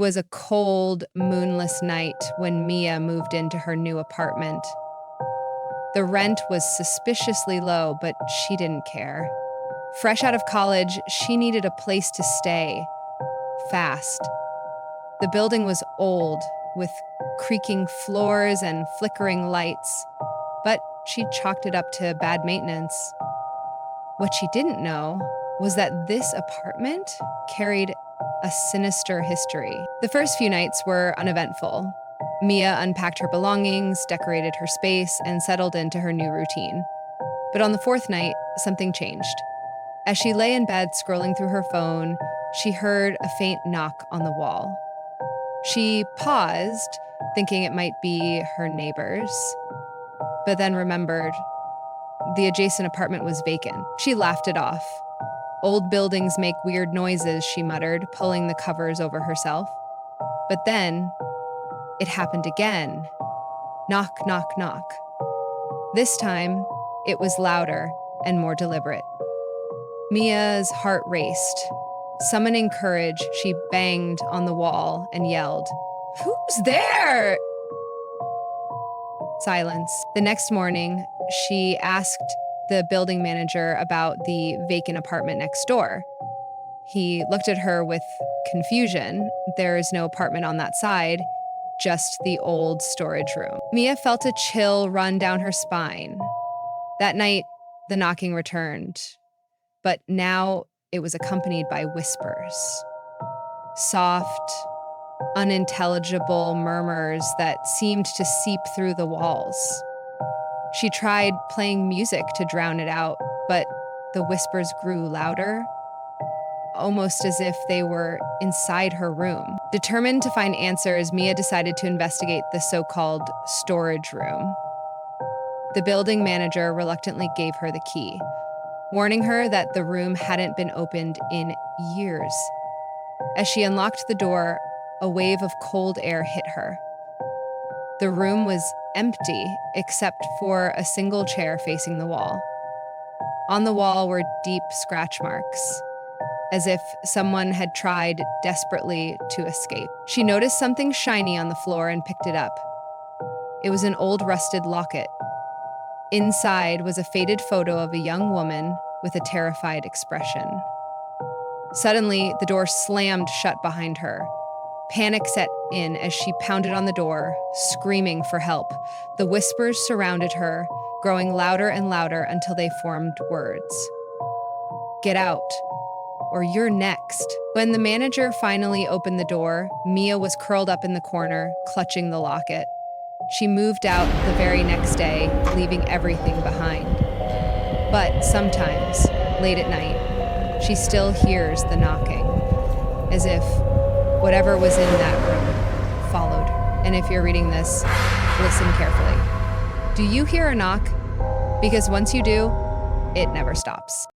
was a cold, moonless night when Mia moved into her new apartment. The rent was suspiciously low, but she didn't care. Fresh out of college, she needed a place to stay, fast. The building was old, with creaking floors and flickering lights, but she chalked it up to bad maintenance. What she didn't know was that this apartment carried a sinister history. The first few nights were uneventful. Mia unpacked her belongings, decorated her space, and settled into her new routine. But on the fourth night, something changed. As she lay in bed scrolling through her phone, she heard a faint knock on the wall. She paused, thinking it might be her neighbors, but then remembered the adjacent apartment was vacant. She laughed it off. Old buildings make weird noises, she muttered, pulling the covers over herself. But then it happened again. Knock, knock, knock. This time, it was louder and more deliberate. Mia's heart raced. Summoning courage, she banged on the wall and yelled, "Who's there?" Silence. The next morning, she asked the building manager about the vacant apartment next door. He looked at her with confusion. There is no apartment on that side, just the old storage room. Mia felt a chill run down her spine. That night, the knocking returned, but now it was accompanied by whispers. Soft, unintelligible murmurs that seemed to seep through the walls. She tried playing music to drown it out, but the whispers grew louder, almost as if they were inside her room. Determined to find answers, Mia decided to investigate the so-called storage room. The building manager reluctantly gave her the key, warning her that the room hadn't been opened in years. As she unlocked the door, a wave of cold air hit her. The room was empty, except for a single chair facing the wall. On the wall were deep scratch marks, as if someone had tried desperately to escape. She noticed something shiny on the floor and picked it up. It was an old rusted locket. Inside was a faded photo of a young woman with a terrified expression. Suddenly, the door slammed shut behind her. Panic set in as she pounded on the door, screaming for help. The whispers surrounded her, growing louder and louder until they formed words. "Get out, or you're next." When the manager finally opened the door, Mia was curled up in the corner, clutching the locket. She moved out the very next day, leaving everything behind. But sometimes, late at night, she still hears the knocking, as if whatever was in that room followed her. And if you're reading this, listen carefully. Do you hear a knock? Because once you do, it never stops.